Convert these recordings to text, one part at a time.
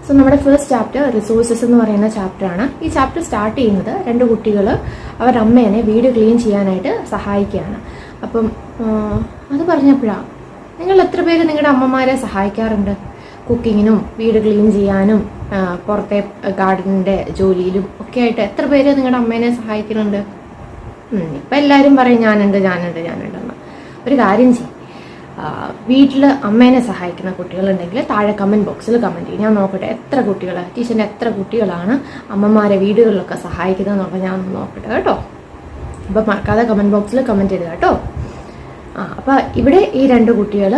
So നമ്മുടെ first chapter resources എന്ന് പറയുന്ന ചാപ്റ്ററാണ്. ഈ ചാപ്റ്റർ സ്റ്റാർട്ട് ചെയ്യുന്നത് 2 കുട്ടികൾ അവരുടെ അമ്മേനെ വീട് ക്ലീൻ ചെയ്യാനായിട്ട് സഹായിക്കുകയാണ്. അപ്പം അത് പറഞ്ഞപ്പോഴാണ്, നിങ്ങൾ എത്ര പേര് നിങ്ങളുടെ അമ്മമാരെ സഹായിക്കാറുണ്ട് കുക്കിങ്ങിനും വീട് ക്ലീൻ ചെയ്യാനും പുറത്തെ ഗാർഡനിൻ്റെ ജോലിയിലും ഒക്കെ ആയിട്ട്? എത്ര പേര് നിങ്ങളുടെ അമ്മേനെ സഹായിക്കുന്നുണ്ട്? ഇപ്പം എല്ലാവരും പറയും ഞാനുണ്ടെന്ന്. ഒരു കാര്യം ചെയ്യും, വീട്ടിൽ അമ്മേനെ സഹായിക്കുന്ന കുട്ടികളുണ്ടെങ്കിൽ താഴെ കമൻറ്റ് ബോക്സിൽ കമൻറ്റ് ചെയ്യും. ഞാൻ നോക്കട്ടെ എത്ര കുട്ടികൾ, ടീച്ചറിൻ്റെ എത്ര കുട്ടികളാണ് അമ്മമാരെ വീടുകളിലൊക്കെ സഹായിക്കുന്നത് എന്നുള്ളത് ഞാൻ നോക്കട്ടെ കേട്ടോ. അപ്പോൾ മറക്കാതെ കമൻറ്റ് ബോക്സിൽ കമൻറ്റ് ചെയ്ത് കേട്ടോ. അപ്പോൾ ഇവിടെ ഈ 2 കുട്ടികൾ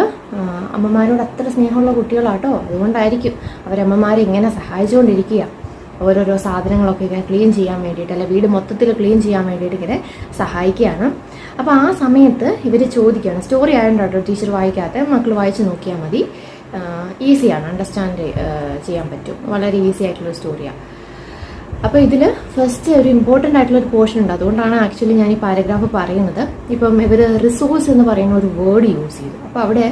അമ്മമാരോട് അത്ര സ്നേഹമുള്ള കുട്ടികളാട്ടോ. അതുകൊണ്ടായിരിക്കും അവരമ്മമാരെ ഇങ്ങനെ സഹായിച്ചുകൊണ്ടിരിക്കുക. ഓരോരോ സാധനങ്ങളൊക്കെ ഇങ്ങനെ ക്ലീൻ ചെയ്യാൻ വേണ്ടിയിട്ട്, അല്ലെ വീട് മൊത്തത്തിൽ ക്ലീൻ ചെയ്യാൻ വേണ്ടിയിട്ട് ഇങ്ങനെ സഹായിക്കുകയാണ്. അപ്പോൾ ആ സമയത്ത് ഇവർ ചോദിക്കുകയാണ്, സ്റ്റോറി ആയതുകൊണ്ടോ ടീച്ചർ വായിക്കാത്ത, മക്കൾ വായിച്ച് നോക്കിയാൽ മതി, ഈസിയാണ്, അണ്ടർസ്റ്റാൻഡ് ചെയ്യാൻ പറ്റും, വളരെ ഈസി ആയിട്ടുള്ള സ്റ്റോറിയാണ്. അപ്പോൾ ഇതിൽ ഫസ്റ്റ് ഒരു ഇമ്പോർട്ടൻ്റ് ആയിട്ടുള്ളൊരു പോർഷൻ ഉണ്ട്. അതുകൊണ്ടാണ് ആക്ച്വലി ഞാൻ ഈ പാരഗ്രാഫ് പറയുന്നത്. ഇപ്പം ഇവർ റിസോഴ്സ് എന്ന് പറയുന്ന ഒരു വേർഡ് യൂസ് ചെയ്തു. അപ്പോൾ അവിടെ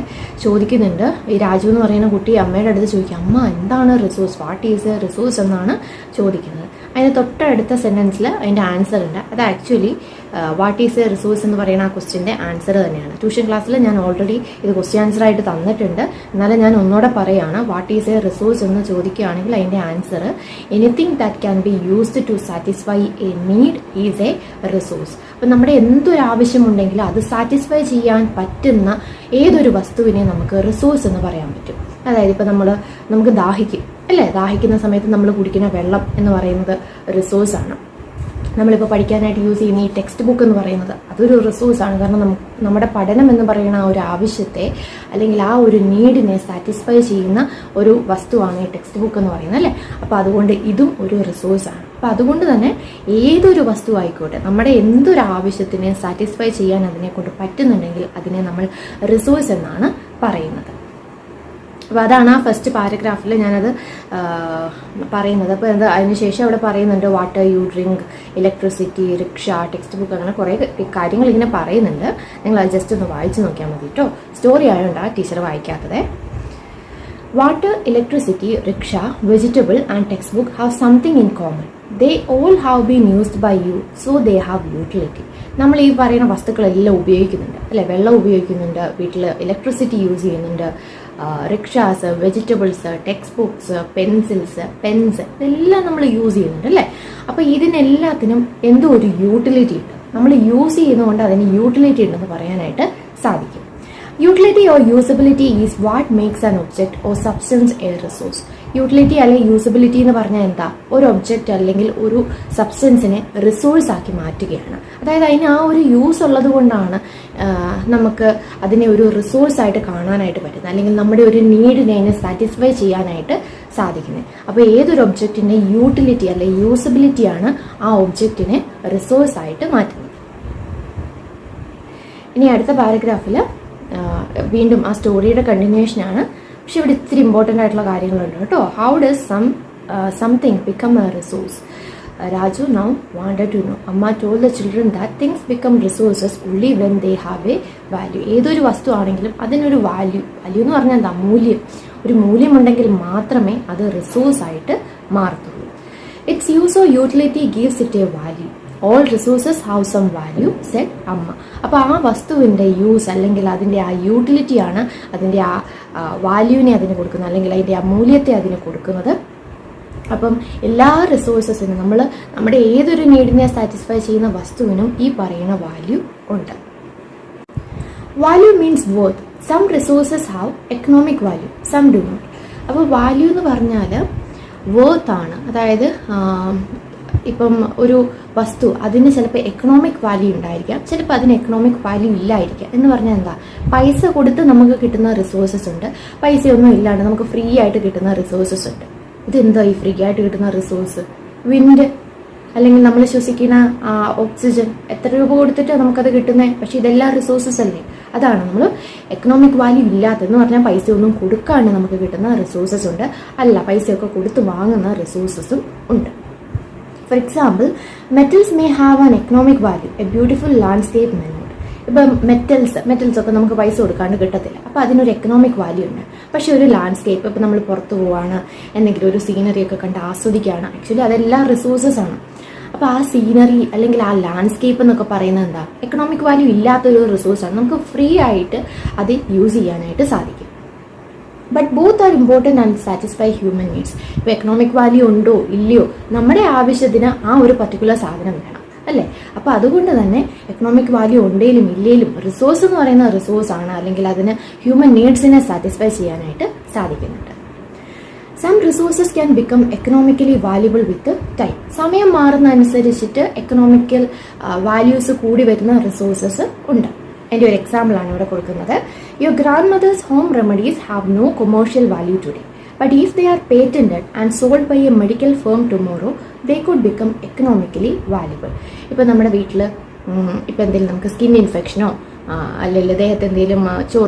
ചോദിക്കുന്നുണ്ട്, ഈ രാജു എന്ന് പറയുന്ന കുട്ടി അമ്മയുടെ അടുത്ത് ചോദിക്കുക, അമ്മ എന്താണ് resource, what is a resource എന്നാണ് ചോദിക്കുന്നത്. അതിന് തൊട്ടടുത്ത സെൻറ്റൻസിൽ അതിൻ്റെ ആൻസർ ഉണ്ട്. അത് actually what is a resource എന്ന് പറയുന്ന ആ ക്വസ്റ്റ്യൻ്റെ ആൻസർ തന്നെയാണ്. ട്യൂഷൻ ക്ലാസ്സിൽ ഞാൻ ഓൾറെഡി ഇത് ക്വസ്റ്റ്യൻ ആൻസർ ആയിട്ട് തന്നിട്ടുണ്ട്. എന്നാലും ഞാൻ ഒന്നുകൂടെ പറയുകയാണ്, വാട്ട് ഈസ് എ റിസോഴ്സ് എന്ന് ചോദിക്കുകയാണെങ്കിൽ അതിൻ്റെ answer anything that can be used to satisfy a need is a resource. അപ്പം നമ്മുടെ എന്തൊരു ആവശ്യമുണ്ടെങ്കിലും അത് സാറ്റിസ്ഫൈ ചെയ്യാൻ പറ്റുന്ന ഏതൊരു വസ്തുവിനെ നമുക്ക് റിസോഴ്സ് എന്ന് പറയാൻ പറ്റും. അതായത് ഇപ്പം നമുക്ക് ദാഹിക്കും അല്ലേ, ദാഹിക്കുന്ന സമയത്ത് നമ്മൾ കുടിക്കുന്ന വെള്ളം എന്ന് പറയുന്നത് റിസോഴ്സാണ്. നമ്മളിപ്പോൾ പഠിക്കാനായിട്ട് യൂസ് ചെയ്യുന്ന ഈ ടെക്സ്റ്റ് ബുക്ക് എന്ന് പറയുന്നത് അതൊരു റിസോഴ്സാണ്. കാരണം നമ്മുടെ പഠനം എന്ന് പറയുന്ന ആ ഒരു ആവശ്യത്തെ അല്ലെങ്കിൽ ആ ഒരു നീഡിനെ സാറ്റിസ്ഫൈ ചെയ്യുന്ന ഒരു വസ്തുവാണ് ഈ ടെക്സ്റ്റ് ബുക്ക് എന്ന് പറയുന്നത് അല്ലേ. അപ്പോൾ അതുകൊണ്ട് ഇതും ഒരു റിസോഴ്സാണ്. അപ്പോൾ അതുകൊണ്ട് തന്നെ ഏതൊരു വസ്തു ആയിക്കോട്ടെ, നമ്മുടെ എന്തൊരു ആവശ്യത്തിനെ സാറ്റിസ്ഫൈ ചെയ്യാൻ അതിനെ കൊണ്ട് പറ്റുന്നുണ്ടെങ്കിൽ അതിനെ നമ്മൾ റിസോഴ്സ് എന്നാണ് പറയുന്നത്. അപ്പോൾ അതാണ് ആ ഫസ്റ്റ് പാരഗ്രാഫിൽ ഞാനത് പറയുന്നത്. അപ്പോൾ അതിനുശേഷം അവിടെ പറയുന്നുണ്ട് water, you drink, electricity, rickshaw, text book, അങ്ങനെ കുറേ കാര്യങ്ങൾ ഇങ്ങനെ പറയുന്നുണ്ട്. നിങ്ങൾ അത് ജസ്റ്റ് ഒന്ന് വായിച്ച് നോക്കിയാൽ മതി കേട്ടോ. സ്റ്റോറി ആയതുകൊണ്ടാണ് ടീച്ചർ വായിക്കാത്തത്. Water, electricity, rickshaw, vegetable and text book have something in common. They all have been used by you, so they have utility. നമ്മൾ ഈ പറയുന്ന വസ്തുക്കളെല്ലാം ഉപയോഗിക്കുന്നുണ്ട് അല്ലേ. വെള്ളം ഉപയോഗിക്കുന്നുണ്ട്, വീട്ടിൽ ഇലക്ട്രിസിറ്റി യൂസ് ചെയ്യുന്നുണ്ട്, rickshaws, vegetables, text books, pencils, pens, ഇതെല്ലാം നമ്മൾ യൂസ് ചെയ്യുന്നുണ്ട് അല്ലേ. അപ്പോൾ ഇതിനെല്ലാത്തിനും എന്തോ ഒരു യൂട്ടിലിറ്റി ഉണ്ട്. നമ്മൾ യൂസ് ചെയ്യുന്നതുകൊണ്ട് അതിന് യൂട്ടിലിറ്റി ഉണ്ടെന്ന് പറയാനായിട്ട് സാധിക്കും. Utility or usability is what makes an object or substance A resource. Utility അല്ലെങ്കിൽ യൂസബിലിറ്റി എന്ന് പറഞ്ഞാൽ എന്താ, ഒരു ഒബ്ജക്റ്റ് അല്ലെങ്കിൽ ഒരു സബ്സ്റ്റൻസിനെ റിസോഴ്സ് ആക്കി മാറ്റുകയാണ്. അതായത് അതിന് ആ ഒരു യൂസ് ഉള്ളത് കൊണ്ടാണ് നമുക്ക് അതിനെ ഒരു റിസോഴ്സ് ആയിട്ട് കാണാനായിട്ട് പറ്റുന്നത്, അല്ലെങ്കിൽ നമ്മുടെ ഒരു നീഡിനെ അതിനെ സാറ്റിസ്ഫൈ ചെയ്യാനായിട്ട് സാധിക്കുന്നത്. അപ്പോൾ ഏതൊരു ഒബ്ജക്റ്റിൻ്റെ യൂട്ടിലിറ്റി അല്ലെങ്കിൽ യൂസബിലിറ്റിയാണ് ആ ഒബ്ജക്റ്റിനെ റിസോഴ്സ് ആയിട്ട് മാറ്റുന്നത്. ഇനി അടുത്ത പാരഗ്രാഫിൽ വീണ്ടും ആ സ്റ്റോറിയുടെ കണ്ടിന്യൂഷനാണ്. പക്ഷെ ഇവിടെ ഇത്തിരി ഇമ്പോർട്ടൻ്റ് ആയിട്ടുള്ള കാര്യങ്ങളുണ്ട് കേട്ടോ. How does something become A resource? Raju now wanted to know. Amma told the children that things become resources only when they have a value. ഏതൊരു വസ്തു ആണെങ്കിലും അതിനൊരു വാല്യൂ എന്ന് പറഞ്ഞാൽ എന്താ, മൂല്യം, ഒരു മൂല്യമുണ്ടെങ്കിൽ മാത്രമേ അത് റിസോഴ്സ് ആയിട്ട് മാറത്തുള്ളൂ. Its use or utility gives it a value. All resources have some value said amma. അപ്പോൾ ആ വസ്തുവിൻ്റെ യൂസ് അല്ലെങ്കിൽ അതിൻ്റെ ആ യൂട്ടിലിറ്റിയാണ് അതിൻ്റെ ആ വാല്യൂവിനെ അതിന് കൊടുക്കുന്നത്, അല്ലെങ്കിൽ അതിൻ്റെ ആ മൂല്യത്തെ അതിന് കൊടുക്കുന്നത്. അപ്പം എല്ലാ റിസോഴ്സസിനും നമ്മുടെ ഏതൊരു നീഡിനെ സാറ്റിസ്ഫൈ ചെയ്യുന്ന വസ്തുവിനും ഈ പറയുന്ന വാല്യൂ ഉണ്ട്. Value means worth. Some resources have economic value, some do not. അപ്പോൾ വാല്യൂ എന്ന് പറഞ്ഞാൽ വർത്ത് ആണ്. അതായത് ഇപ്പം ഒരു വസ്തു അതിന് ചിലപ്പോൾ എക്കണോമിക് വാല്യൂ ഉണ്ടായിരിക്കാം, ചിലപ്പോൾ അതിന് എക്കണോമിക് വാല്യൂ ഇല്ലായിരിക്കാം. എന്ന് പറഞ്ഞാൽ എന്താ, പൈസ കൊടുത്ത് നമുക്ക് കിട്ടുന്ന റിസോഴ്സസ് ഉണ്ട്, പൈസയൊന്നും ഇല്ലാണ്ട് നമുക്ക് ഫ്രീ ആയിട്ട് കിട്ടുന്ന റിസോഴ്സസ് ഉണ്ട്. ഇതെന്താ ഈ ഫ്രീ ആയിട്ട് കിട്ടുന്ന റിസോഴ്സ്? വിൻഡ്, അല്ലെങ്കിൽ നമ്മൾ ശ്വസിക്കുന്ന ഓക്സിജൻ, എത്ര രൂപ കൊടുത്തിട്ട് നമുക്കത് കിട്ടുന്നത്? പക്ഷെ ഇതെല്ലാം റിസോഴ്സസ് അല്ലേ. അതാണ് നമ്മൾ എക്കണോമിക് വാല്യൂ ഇല്ലാത്തതെന്ന് പറഞ്ഞാൽ പൈസയൊന്നും കൊടുക്കാണ്ട് നമുക്ക് കിട്ടുന്ന റിസോഴ്സസ് ഉണ്ട്, അല്ല പൈസയൊക്കെ കൊടുത്ത് വാങ്ങുന്ന റിസോഴ്സസും ഉണ്ട്. For example, metals may have an economic value. A beautiful landscape may not. ഇപ്പം മെറ്റൽസ് ഒക്കെ നമുക്ക് പൈസ കൊടുക്കാണ്ട് കിട്ടത്തില്ല. അപ്പോൾ അതിനൊരു എക്കണോമിക് വാല്യൂ ഉണ്ട്. പക്ഷേ ഒരു ലാൻഡ്സ്കേപ്പ്, ഇപ്പം നമ്മൾ പുറത്ത് പോവാണ്, എന്തെങ്കിലും ഒരു സീനറി ഒക്കെ കണ്ട് ആസ്വദിക്കുകയാണ്, ആക്ച്വലി അതെല്ലാം റിസോഴ്സസ് ആണ്. അപ്പോൾ ആ സീനറി അല്ലെങ്കിൽ ആ ലാൻഡ്സ്കേപ്പ് എന്നൊക്കെ പറയുന്നത് എന്താ, എക്കണോമിക് വാല്യൂ ഇല്ലാത്തൊരു റിസോഴ്സാണ്. നമുക്ക് ഫ്രീ ആയിട്ട് അത് യൂസ് ചെയ്യാനായിട്ട് സാധിക്കും. But both are important and satisfy human needs. ഇപ്പോൾ എക്കണോമിക് വാല്യൂ ഉണ്ടോ ഇല്ലയോ, നമ്മുടെ ആവശ്യത്തിന് ആ ഒരു പർട്ടിക്കുലർ സാധനം വേണം അല്ലേ. അപ്പോൾ അതുകൊണ്ട് തന്നെ എക്കണോമിക് വാല്യൂ ഉണ്ടെങ്കിലും ഇല്ലെങ്കിലും റിസോഴ്സ് എന്ന് പറയുന്ന റിസോഴ്സ് ആണ്, അല്ലെങ്കിൽ അതിന് ഹ്യൂമൻ നീഡ്സിനെ സാറ്റിസ്ഫൈ ചെയ്യാനായിട്ട് സാധിക്കുന്നുണ്ട്. Some resources can become economically valuable with time. സമയം മാറുന്നതനുസരിച്ചിട്ട് എക്കണോമിക്കൽ വാല്യൂസ് കൂടി വരുന്ന റിസോഴ്സസ് ഉണ്ട്. എൻ്റെ ഒരു എക്സാമ്പിളാണ് ഇവിടെ കൊടുക്കുന്നത്. Your grandmother's home remedies have no commercial value today, but if they are patented and sold by a medical firm tomorrow they could become economically valuable. ഇപ്പോൾ നമ്മുടെ വീട്ടിൽ ഇപ്പോൾ എന്തെങ്കിലും നമുക്ക് സ്കിൻ ഇൻഫെക്ഷനോ അല്ലെങ്കിൽ ദേഹത്ത് എന്തെങ്കിലും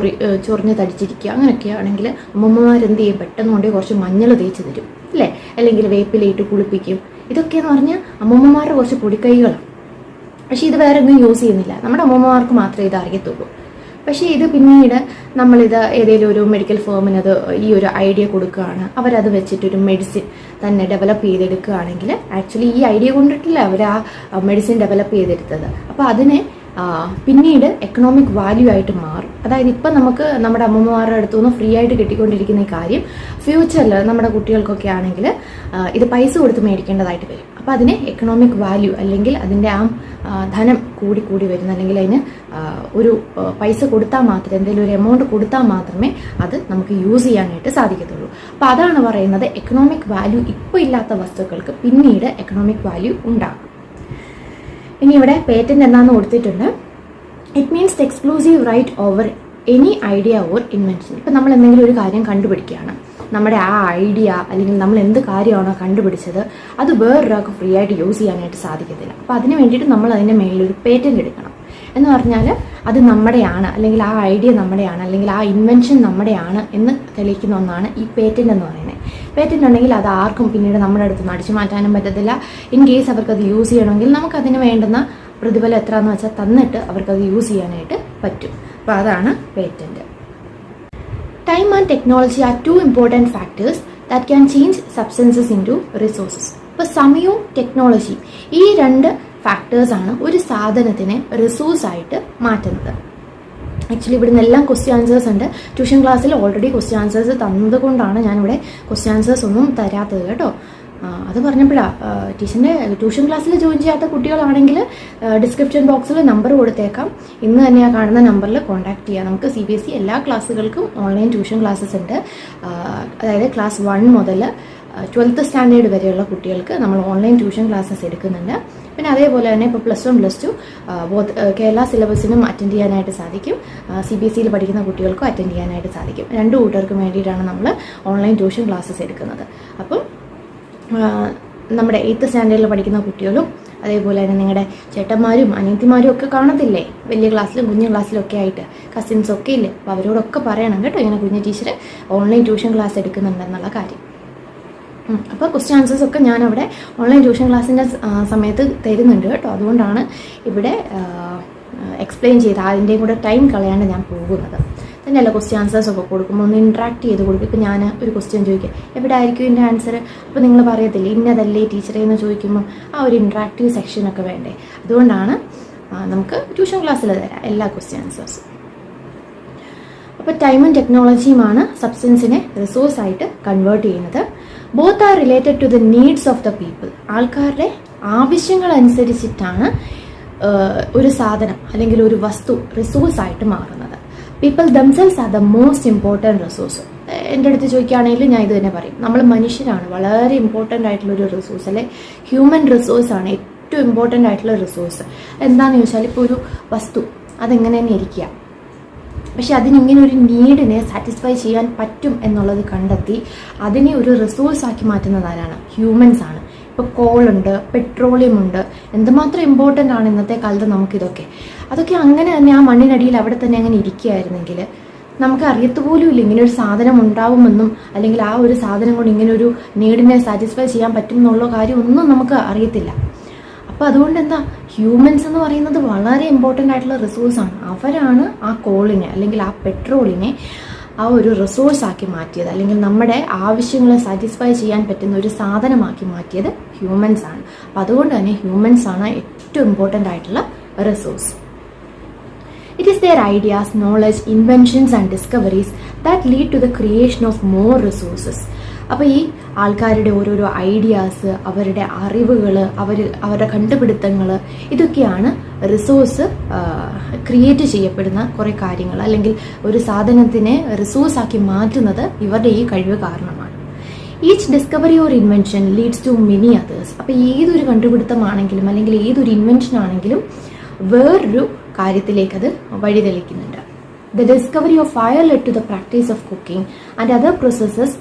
ചൊറിഞ്ഞ് തടിച്ചിരിക്കുക അങ്ങനെയൊക്കെ ആണെങ്കിൽ അമ്മമ്മമാരെന്ത് ചെയ്യും, പെട്ടെന്ന് കൊണ്ട് കുറച്ച് മഞ്ഞൾ തേച്ച് തരും അല്ലേ, അല്ലെങ്കിൽ വേപ്പിലയിട്ട് കുളിപ്പിക്കും. ഇതൊക്കെയെന്ന് പറഞ്ഞാൽ അമ്മമ്മമാരുടെ കുറച്ച് പൊടിക്കൈകളാണ്. പക്ഷേ ഇത് വേറെ ഒന്നും യൂസ് ചെയ്യുന്നില്ല, നമ്മുടെ അമ്മമ്മമാർക്ക് മാത്രമേ ഇത് അറിയത്തുള്ളൂ. പക്ഷേ ഇത് പിന്നീട് നമ്മളിത് ഏതെങ്കിലും ഒരു മെഡിക്കൽ ഫേമിനത് ഈ ഒരു ഐഡിയ കൊടുക്കുകയാണ്, അവരത് വെച്ചിട്ടൊരു മെഡിസിൻ തന്നെ ഡെവലപ്പ് ചെയ്തെടുക്കുകയാണെങ്കിൽ ആക്ച്വലി ഈ ഐഡിയ കൊണ്ടിട്ടില്ല അവർ ആ മെഡിസിൻ ഡെവലപ്പ് ചെയ്തെടുത്തത്. അപ്പോൾ അതിനെ പിന്നീട് എക്കണോമിക് വാല്യൂ ആയിട്ട് മാറും. അതായത് ഇപ്പം നമുക്ക് നമ്മുടെ അമ്മമാരുടെ അടുത്തുനിന്ന് ഫ്രീ ആയിട്ട് കിട്ടിക്കൊണ്ടിരിക്കുന്ന ഈ കാര്യം ഫ്യൂച്ചറിൽ നമ്മുടെ കുട്ടികൾക്കൊക്കെ ആണെങ്കിൽ ഇത് പൈസ കൊടുത്ത് മേടിക്കേണ്ടതായിട്ട് വരും. അപ്പോൾ അതിന് എക്കണോമിക് വാല്യൂ അല്ലെങ്കിൽ അതിൻ്റെ ആ ധനം കൂടി വരുന്ന, അല്ലെങ്കിൽ അതിന് ഒരു പൈസ കൊടുത്താൽ മാത്രമേ, എന്തെങ്കിലും ഒരു എമൗണ്ട് കൊടുത്താൽ മാത്രമേ അത് നമുക്ക് യൂസ് ചെയ്യാനായിട്ട് സാധിക്കത്തുള്ളൂ. അപ്പോൾ അതാണ് പറയുന്നത്, എക്കണോമിക് വാല്യൂ ഇപ്പോൾ ഇല്ലാത്ത വസ്തുക്കൾക്ക് പിന്നീട് എക്കണോമിക് വാല്യൂ ഉണ്ടാകും. ഇനി ഇവിടെ പേറ്റന്റ് എന്താണെന്ന് കൊടുത്തിട്ടുണ്ട്. It means the exclusive right over any idea or invention. ഇപ്പം നമ്മൾ എന്തെങ്കിലും ഒരു കാര്യം കണ്ടുപിടിക്കുകയാണ്, നമ്മുടെ ആ ഐഡിയ അല്ലെങ്കിൽ നമ്മൾ എന്ത് കാര്യമാണോ കണ്ടുപിടിച്ചത് അത് വേറൊരാൾക്ക് ഫ്രീ ആയിട്ട് യൂസ് ചെയ്യാനായിട്ട് സാധിക്കത്തില്ല. അപ്പോൾ അതിന് വേണ്ടിയിട്ട് നമ്മൾ അതിൻ്റെ മേളിലൊരു പേറ്റന്റ് എടുക്കണം. എന്ന് പറഞ്ഞാൽ അത് നമ്മുടെയാണ്, അല്ലെങ്കിൽ ആ ഐഡിയ നമ്മുടെയാണ്, അല്ലെങ്കിൽ ആ ഇൻവെൻഷൻ നമ്മുടെയാണ് എന്ന് തെളിയിക്കുന്ന ഒന്നാണ് ഈ പേറ്റന്റ് എന്ന് പറയുന്നത്. പേറ്റന്റ് ഉണ്ടെങ്കിൽ അത് ആർക്കും പിന്നീട് നമ്മുടെ അടുത്ത് നിന്ന് അടിച്ചു മാറ്റാനും പറ്റത്തില്ല. ഇൻ കേസ് അവർക്കത് യൂസ് ചെയ്യണമെങ്കിൽ നമുക്കതിന് വേണ്ടുന്ന പ്രതിഫലം എത്രയാണെന്ന് വെച്ചാൽ തന്നിട്ട് അവർക്കത് യൂസ് ചെയ്യാനായിട്ട് പറ്റും. അപ്പോൾ അതാണ് patent. Time and technology are two important factors that can change substances into resources. ഇപ്പോൾ സമയവും ടെക്നോളജിയും ഈ രണ്ട് ഫാക്ടേഴ്സാണ് ഒരു സാധനത്തിനെ റിസോഴ്സായിട്ട് മാറ്റുന്നത്. ആക്ച്വലി ഇവിടുന്ന് എല്ലാം ക്വസ്റ്റ്യൻ ആൻസേഴ്സ് ഉണ്ട്. ട്യൂഷൻ ക്ലാസ്സിൽ ഓൾറെഡി ക്വസ്റ്റ്യൻ ആൻസേഴ്സ് തന്നത് കൊണ്ടാണ് ഞാനിവിടെ ക്വസ്റ്റ്യൻ ആൻസേഴ്സ് ഒന്നും തരാത്തത് കേട്ടോ. അത് പറഞ്ഞപ്പോഴാണ് ടീച്ചറിൻ്റെ ട്യൂഷൻ ക്ലാസ്സിൽ ജോയിൻ ചെയ്യാത്ത കുട്ടികളാണെങ്കിൽ ഡിസ്ക്രിപ്ഷൻ ബോക്സിൽ നമ്പർ കൊടുത്തേക്കാം. ഇന്ന് തന്നെ ആ കാണുന്ന നമ്പറിൽ കോൺടാക്ട് ചെയ്യാം. നമുക്ക് CBSE എല്ലാ ക്ലാസ്സുകൾക്കും ഓൺലൈൻ ട്യൂഷൻ ക്ലാസ്സസ് ഉണ്ട്. അതായത് ക്ലാസ് 1 മുതൽ 12th സ്റ്റാൻഡേർഡ് വരെയുള്ള കുട്ടികൾക്ക് നമ്മൾ ഓൺലൈൻ ട്യൂഷൻ ക്ലാസ്സസ് എടുക്കുന്നുണ്ട്. പിന്നെ അതേപോലെ തന്നെ ഇപ്പോൾ +1 +2 കേരള സിലബസിനും അറ്റൻഡ് ചെയ്യാനായിട്ട് സാധിക്കും. CBSEയിൽ പഠിക്കുന്ന കുട്ടികൾക്കും അറ്റൻഡ് ചെയ്യാനായിട്ട് സാധിക്കും. രണ്ടു കൂട്ടർക്കും വേണ്ടിയിട്ടാണ് നമ്മൾ ഓൺലൈൻ ട്യൂഷൻ ക്ലാസ്സസ് എടുക്കുന്നത്. അപ്പം നമ്മുടെ 8th സ്റ്റാൻഡേർഡിൽ പഠിക്കുന്ന കുട്ടികളും അതേപോലെ തന്നെ നിങ്ങളുടെ ചേട്ടന്മാരും അനിയത്തിമാരും ഒക്കെ കാണത്തില്ലേ, വലിയ ക്ലാസ്സിലും കുഞ്ഞു ക്ലാസ്സിലും ഒക്കെ ആയിട്ട് കസിൻസൊക്കെ ഇല്ലേ. അപ്പോൾ അവരോടൊക്കെ പറയണം കേട്ടോ, ഇങ്ങനെ കുഞ്ഞു ടീച്ചർ ഓൺലൈൻ ട്യൂഷൻ ക്ലാസ് എടുക്കുന്നുണ്ടെന്നുള്ള കാര്യം. അപ്പോൾ ക്വസ്റ്റ്യൻ ആൻസേഴ്സ് ഒക്കെ ഞാനവിടെ ഓൺലൈൻ ട്യൂഷൻ ക്ലാസ്സിൻ്റെ സമയത്ത് തരുന്നുണ്ട് കേട്ടോ. അതുകൊണ്ടാണ് ഇവിടെ എക്സ്പ്ലെയിൻ ചെയ്ത് അതിൻ്റെയും കൂടെ ടൈം കളയാണ്ട് ഞാൻ പോകുന്നത്. തന്നെയല്ല ക്വസ്റ്റ്യൻ ആൻസേഴ്സ് ഒക്കെ കൊടുക്കുമ്പോൾ ഒന്ന് ഇൻട്രാക്ട് ചെയ്ത് കൊടുക്കും. ഇപ്പോൾ ഞാൻ ഒരു ക്വസ്റ്റ്യൻ ചോദിക്കുക, എവിടെ ആയിരിക്കും ഇതിൻ്റെ ആൻസർ, അപ്പോൾ നിങ്ങൾ പറയത്തില്ലേ ഇന്നതല്ലേ ടീച്ചറെ എന്ന് ചോദിക്കുമ്പോൾ ആ ഒരു ഇൻട്രാക്റ്റീവ് സെക്ഷനൊക്കെ വേണ്ടേ. അതുകൊണ്ടാണ് നമുക്ക് ട്യൂഷൻ ക്ലാസ്സിൽ തരാം എല്ലാ ക്വസ്റ്റ്യൻ ആൻസേഴ്സും. അപ്പോൾ ടൈമും ടെക്നോളജിയുമാണ് സബ്സ്റ്റൻസിനെ റിസോഴ്സായിട്ട് കൺവേർട്ട് ചെയ്യുന്നത്. Both are related to the needs of the people. ആൾക്കാരുടെ ആവശ്യങ്ങൾ അനുസരിച്ചിട്ടാണ് ഒരു സാധനം അല്ലെങ്കിൽ ഒരു വസ്തു റിസോഴ്സായിട്ട് മാറുന്നത്. People themselves are the most important resource. എൻ്റെ അടുത്ത് ചോദിക്കുകയാണെങ്കിൽ ഞാൻ ഇത് തന്നെ പറയും, നമ്മൾ മനുഷ്യരാണ് വളരെ ഇമ്പോർട്ടൻ്റ് ആയിട്ടുള്ളൊരു റിസോഴ്സ്, അല്ലെ ഹ്യൂമൻ റിസോഴ്സാണ് ഏറ്റവും ഇമ്പോർട്ടൻ്റ് ആയിട്ടുള്ള റിസോഴ്സ്. എന്താണെന്ന് ചോദിച്ചാൽ ഇപ്പോൾ ഒരു വസ്തു അതെങ്ങനെ തന്നെ ഇരിക്കുക, പക്ഷെ അതിനിങ്ങനെ ഒരു നീഡിനെ സാറ്റിസ്ഫൈ ചെയ്യാൻ പറ്റും എന്നുള്ളത് കണ്ടെത്തി അതിനെ ഒരു റിസോഴ്സാക്കി മാറ്റുന്നത് ആരാണ്? ഹ്യൂമൻസ് ആണ്. ഇപ്പോൾ കോളുണ്ട്, പെട്രോളിയം ഉണ്ട്, എന്തുമാത്രം ഇമ്പോർട്ടൻ്റ് ആണ് ഇന്നത്തെ കാലത്ത് നമുക്കിതൊക്കെ. അതൊക്കെ അങ്ങനെ തന്നെ ആ മണ്ണിനടിയിൽ അവിടെ തന്നെ അങ്ങനെ ഇരിക്കുകയായിരുന്നെങ്കിൽ നമുക്ക് അറിയത്തുപോലും ഇല്ല ഇങ്ങനെ ഒരു സാധനം ഉണ്ടാവുമെന്നും, അല്ലെങ്കിൽ ആ ഒരു സാധനം കൊണ്ട് ഇങ്ങനെ ഒരു നീഡിനെ സാറ്റിസ്ഫൈ ചെയ്യാൻ പറ്റും എന്നുള്ള കാര്യം ഒന്നും നമുക്ക് അറിയത്തില്ല. അപ്പോൾ അതുകൊണ്ട് എന്താ, ഹ്യൂമൻസ് എന്ന് പറയുന്നത് വളരെ ഇമ്പോർട്ടൻ്റ് ആയിട്ടുള്ള റിസോഴ്സാണ്. അവരാണ് ആ കോളിനെ അല്ലെങ്കിൽ ആ പെട്രോളിനെ ആ ഒരു റിസോഴ്സാക്കി മാറ്റിയത്, അല്ലെങ്കിൽ നമ്മുടെ ആവശ്യങ്ങളെ സാറ്റിസ്ഫൈ ചെയ്യാൻ പറ്റുന്ന ഒരു സാധനമാക്കി മാറ്റിയത് ഹ്യൂമൻസ് ആണ്. അപ്പം അതുകൊണ്ട് തന്നെ ഹ്യൂമൻസ് ആണ് ഏറ്റവും ഇമ്പോർട്ടൻ്റ് ആയിട്ടുള്ള resource. It is their ideas, knowledge, inventions and discoveries that lead to the creation of more resources. അപ്പോൾ ഈ ആൾക്കാരുടെ ഓരോരോ ഐഡിയാസ്, അവരുടെ അറിവുകൾ, അവരുടെ കണ്ടുപിടുത്തങ്ങൾ, ഇതൊക്കെയാണ് റിസോഴ്സ് ക്രിയേറ്റ് ചെയ്യപ്പെടുന്ന കുറേ കാര്യങ്ങൾ, അല്ലെങ്കിൽ ഒരു സാധനത്തിനെ റിസോഴ്സാക്കി മാറ്റുന്നത് ഇവരുടെ ഈ കഴിവ് കാരണമാണ്. Each discovery or invention leads to many others. അപ്പോൾ ഏതൊരു കണ്ടുപിടുത്തമാണെങ്കിലും അല്ലെങ്കിൽ ഏതൊരു ഇൻവെൻഷൻ ആണെങ്കിലും വേറൊരു കാര്യത്തിലേക്ക് അത് വഴിതെളിക്കുന്നുണ്ട്. The discovery of fire led to the practice of cooking and other processes,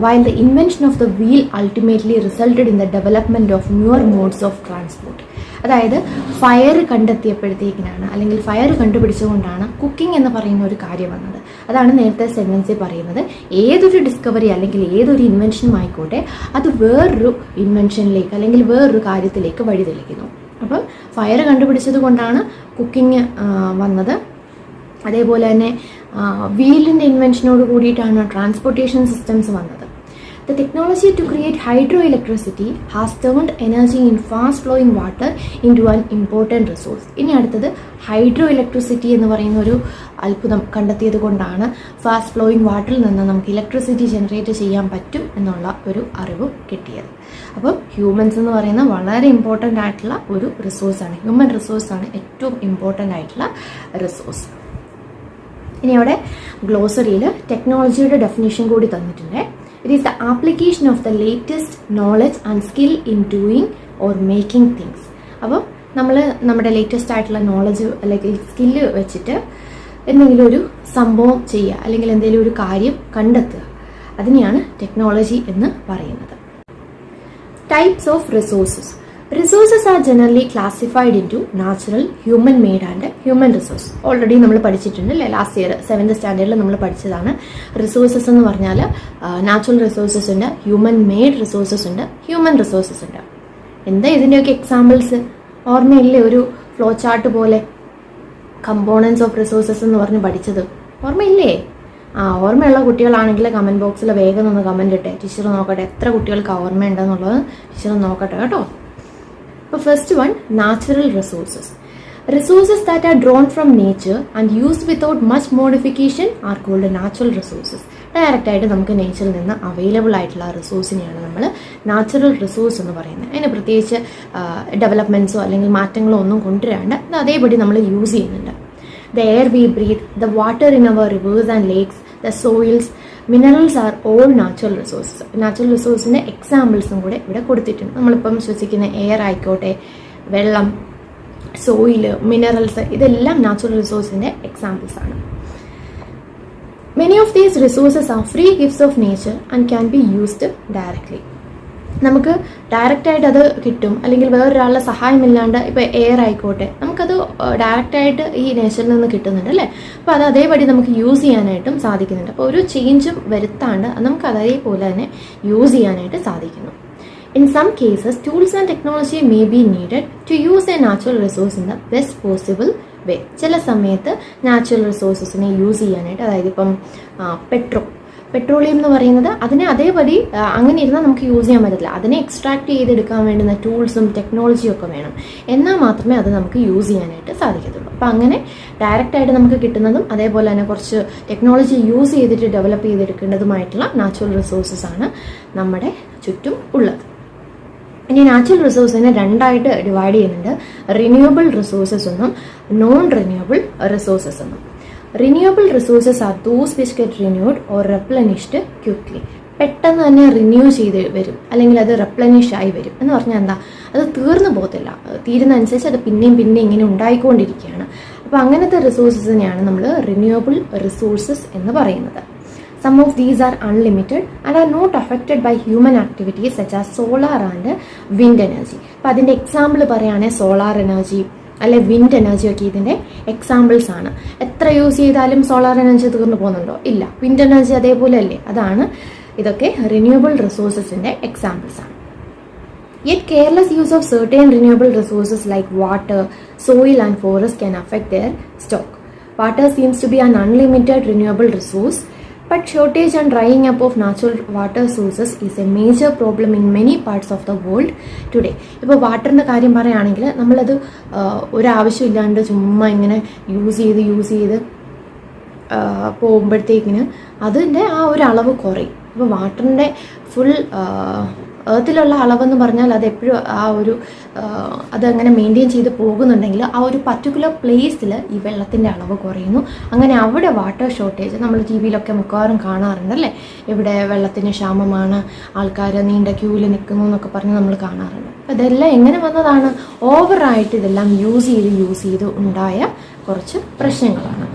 while the invention of the wheel ultimately resulted in the development of newer modes of transport. അതായത് fire കണ്ടെത്തിയപ്പോഴത്തേക്കിനാണ്, അല്ലെങ്കിൽ fire കണ്ടുപിടിച്ചുകൊണ്ടാണ് cooking എന്ന് പറയുന്ന ഒരു കാര്യം വന്നത്. അതാണ് നേരത്തെ സെന്റൻസിൽ പറയുന്നത്. ഏതൊരു ഡിസ്കവറി അല്ലെങ്കിൽ ഏതൊരു ഇൻവെൻഷനും ആയിക്കോട്ടെ, അത് വേറൊരു ഇൻവെൻഷനിലേക്ക് അല്ലെങ്കിൽ വേറൊരു കാര്യത്തിലേക്ക് വഴിതെളിക്കുന്നു. അപ്പം ഫയർ കണ്ടുപിടിച്ചത് കൊണ്ടാണ് കുക്കിംഗ് വന്നത്. അതേപോലെ തന്നെ വീലിൻ്റെ ഇൻവെൻഷനോട് കൂടിയിട്ടാണ് ട്രാൻസ്പോർട്ടേഷൻ സിസ്റ്റംസ് വന്നത്. The technology to create hydroelectricity has turned energy in fast flowing water into an important resource. ഇനി അടുത്തത് ഹൈഡ്രോ ഇലക്ട്രിസിറ്റി എന്ന് പറയുന്ന ഒരു അത്ഭുതം കണ്ടെത്തിയത് കൊണ്ടാണ് ഫാസ്റ്റ് ഫ്ലോയിങ് വാട്ടറിൽ നിന്ന് നമുക്ക് ഇലക്ട്രിസിറ്റി ജനറേറ്റ് ചെയ്യാൻ പറ്റും എന്നുള്ള ഒരു അറിവ് കിട്ടിയത്. അപ്പം ഹ്യൂമൻസ് എന്ന് പറയുന്ന വളരെ ഇമ്പോർട്ടൻ്റ് ആയിട്ടുള്ള ഒരു റിസോഴ്സാണ്. ഹ്യൂമൻ റിസോഴ്സാണ് ഏറ്റവും ഇമ്പോർട്ടൻ്റ് ആയിട്ടുള്ള റിസോഴ്സ്. ഇനി അവിടെ ഗ്ലോസറിയിൽ ടെക്നോളജിയുടെ ഡെഫിനിഷൻ കൂടി തന്നിട്ടുണ്ട്. It is the application of the latest knowledge and skill in doing or making things. അപ്പോൾ നമ്മൾ നമ്മുടെ ലേറ്റസ്റ്റ് ആയിട്ടുള്ള നോളജ് അല്ലെങ്കിൽ സ്കില്ല് വെച്ചിട്ട് എന്തെങ്കിലും ഒരു സംഭവം ചെയ്യുക, അല്ലെങ്കിൽ എന്തെങ്കിലും ഒരു കാര്യം കണ്ടെത്തുക, അതിനെയാണ് ടെക്നോളജി എന്ന് പറയുന്നത്. Types of resources. Resources are generally classified into natural, human made and human resource. Already നമ്മൾ പഠിച്ചിട്ടുണ്ട് അല്ലേ, ലാസ്റ്റ് ഇയർ 7th സ്റ്റാൻഡേർഡിൽ നമ്മൾ പഠിച്ചതാണ്. റിസോഴ്സസ് എന്ന് പറഞ്ഞാൽ നാച്ചുറൽ റിസോഴ്സസ് ഉണ്ട്, ഹ്യൂമൻ മെയ്ഡ് റിസോഴ്സസ് ഉണ്ട്, ഹ്യൂമൻ റിസോഴ്സസ് ഉണ്ട്. എന്താ ഇതിൻ്റെയൊക്കെ എക്സാമ്പിൾസ് ഓർമ്മയില്ലേ? ഒരു ഫ്ലോ ചാർട്ട് പോലെ കമ്പോണൻസ് ഓഫ് റിസോഴ്സസ് എന്ന് പറഞ്ഞ് പഠിച്ചത് ഓർമ്മയില്ലേ? ഓർമ്മയുള്ള കുട്ടികളാണെങ്കിൽ കമൻറ്റ് ബോക്സിൽ വേഗം ഒന്ന് കമൻറ്റ് ഇട്ടെ, ടീച്ചർ നോക്കട്ടെ എത്ര കുട്ടികൾക്ക് ഓർമ്മയുണ്ടെന്നുള്ളത് ടീച്ചർ നോക്കട്ടെ കേട്ടോ. അപ്പോൾ first one, natural resources. Resources that are drawn from nature and used without much modification are called natural resources. Direct ആയിട്ട് നമുക്ക് നേച്ചറിൽ നിന്ന് അവൈലബിൾ ആയിട്ടുള്ള റിസോഴ്സിനെയാണ് നമ്മൾ നാച്ചുറൽ റിസോഴ്സ് എന്ന് പറയുന്നത്. അതിന് പ്രത്യേകിച്ച് ഡെവലപ്മെൻറ്റ്സോ അല്ലെങ്കിൽ മാറ്റങ്ങളോ ഒന്നും കൊണ്ടുവരാണ്ട് അത് അതേപടി നമ്മൾ യൂസ് ചെയ്യുന്നുണ്ട്. The air we breathe, the water in our rivers and lakes, the soils, minerals are all natural resources. Natural റിസോഴ്സിൻ്റെ എക്സാമ്പിൾസും കൂടെ ഇവിടെ കൊടുത്തിട്ടുണ്ട്. നമ്മളിപ്പം ശ്വസിക്കുന്ന എയർ ആയിക്കോട്ടെ, വെള്ളം, സോയില്, മിനറൽസ്, ഇതെല്ലാം നാച്ചുറൽ റിസോഴ്സിൻ്റെ എക്സാമ്പിൾസ് ആണ്. Many of these resources are free gifts of nature and can be used directly. നമുക്ക് ഡയറക്റ്റായിട്ട് അത് കിട്ടും, അല്ലെങ്കിൽ വേറൊരാളുടെ സഹായമില്ലാണ്ട് ഇപ്പോൾ എയർ ആയിക്കോട്ടെ നമുക്കത് ഡയറക്റ്റായിട്ട് ഈ നേച്ചറിൽ നിന്ന് കിട്ടുന്നുണ്ട് അല്ലേ. അപ്പോൾ അത് അതേപടി നമുക്ക് യൂസ് ചെയ്യാനായിട്ടും സാധിക്കുന്നുണ്ട്. അപ്പോൾ ഒരു ചേഞ്ചും വരുത്താണ്ട് നമുക്ക് അതേപോലെ തന്നെ യൂസ് ചെയ്യാനായിട്ട് സാധിക്കുന്നു. In some cases, tools and technology may be needed to use a natural resource in the best possible way. ചില സമയത്ത് നാച്ചുറൽ റിസോഴ്സസിനെ യൂസ് ചെയ്യാനായിട്ട്, അതായത് ഇപ്പം പെട്രോളിയം എന്ന് പറയുന്നത് അതിനെ അതേപടി അങ്ങനെ ഇരുന്നാൽ നമുക്ക് യൂസ് ചെയ്യാൻ പറ്റില്ല. അതിനെ എക്സ്ട്രാക്ട് ചെയ്തെടുക്കാൻ വേണ്ടുന്ന ടൂൾസും ടെക്നോളജിയും ഒക്കെ വേണം, എന്നാൽ മാത്രമേ അത് നമുക്ക് യൂസ് ചെയ്യാനായിട്ട് സാധിക്കത്തുള്ളൂ. അപ്പം അങ്ങനെ ഡയറക്റ്റായിട്ട് നമുക്ക് കിട്ടുന്നതും അതേപോലെ തന്നെ കുറച്ച് ടെക്നോളജി യൂസ് ചെയ്തിട്ട് ഡെവലപ്പ് ചെയ്തെടുക്കേണ്ടതുമായിട്ടുള്ള നാച്ചുറൽ റിസോഴ്സസ് ആണ് നമ്മുടെ ചുറ്റും ഉള്ളത്. ഇനി നാച്ചുറൽ റിസോഴ്സിനെ രണ്ടായിട്ട് ഡിവൈഡ് ചെയ്യുന്നുണ്ട്. റിന്യൂവബിൾ റിസോഴ്സസ് എന്നും നോൺ റിന്യൂവബിൾ റിസോഴ്സസ് എന്നും. Renewable resources are those which get renewed or replenished quickly. പെട്ടെന്ന് തന്നെ റിന്യൂ ചെയ്ത് വരും, അല്ലെങ്കിൽ അത് റെപ്ലനിഷ് ആയി വരും. എന്ന് പറഞ്ഞാൽ എന്താ, അത് തീർന്നു പോകത്തില്ല, തീരുന്നതനുസരിച്ച് അത് പിന്നെയും ഇങ്ങനെ ഉണ്ടായിക്കൊണ്ടിരിക്കുകയാണ്. അപ്പോൾ അങ്ങനത്തെ റിസോഴ്സസിനെയാണ് നമ്മൾ റിന്യൂവബിൾ റിസോഴ്സസ് എന്ന് പറയുന്നത്. Some of these are unlimited and are not affected by human activities such as solar and wind energy. അപ്പോൾ അതിൻ്റെ എക്സാമ്പിൾ പറയുകയാണെങ്കിൽ സോളാർ എനർജി അല്ലെ വിൻഡ് എനർജി ഒക്കെ ഇതിൻ്റെ എക്സാമ്പിൾസ് ആണ്. എത്ര യൂസ് ചെയ്താലും സോളാർ എനർജി തീർന്നു പോകുന്നുണ്ടോ? ഇല്ല. വിൻഡ് എനർജി അതേപോലെ അല്ലേ? അതാണ് ഇതൊക്കെ റിന്യൂവബിൾ റിസോഴ്സസിൻ്റെ എക്സാമ്പിൾസ് ആണ്. Yet careless use of certain renewable resources like water, soil and forest can affect their stock. Water seems to be an unlimited renewable resource, but shortage and drying up of natural water sources is a major problem in many parts of the world today. ഇപ്പോൾ വാട്ടറിൻ്റെ കാര്യം പറയുകയാണെങ്കിൽ നമ്മളത് ഒരാവശ്യമില്ലാണ്ട് ചുമ്മാ ഇങ്ങനെ use ചെയ്ത് പോകുമ്പോഴത്തേക്കിന് അതിൻ്റെ ആ ഒരു അളവ് കുറയും. അപ്പോൾ വാട്ടറിൻ്റെ ഫുൾ എർത്തിലുള്ള അളവെന്ന് പറഞ്ഞാൽ അത് എപ്പോഴും ആ ഒരു അതങ്ങനെ മെയിൻറ്റെയിൻ ചെയ്ത് പോകുന്നുണ്ടെങ്കിൽ ആ ഒരു പർട്ടിക്കുലർ പ്ലേസിൽ ഈ വെള്ളത്തിൻ്റെ അളവ് കുറയുന്നു. അങ്ങനെ അവിടെ വാട്ടർ ഷോർട്ടേജ് നമ്മൾ ടി വിയിലൊക്കെ മിക്കവാറും കാണാറുണ്ടല്ലേ, ഇവിടെ വെള്ളത്തിന് ക്ഷാമമാണ്, ആൾക്കാർ നീണ്ട ക്യൂവിൽ നിൽക്കുന്നു എന്നൊക്കെ പറഞ്ഞ് നമ്മൾ കാണാറുണ്ട്. അപ്പോൾ ഇതെല്ലാം എങ്ങനെ വന്നതാണ്? ഓവറായിട്ട് ഇതെല്ലാം യൂസ് ചെയ്ത് ഉണ്ടായ കുറച്ച് പ്രശ്നങ്ങളാണ്.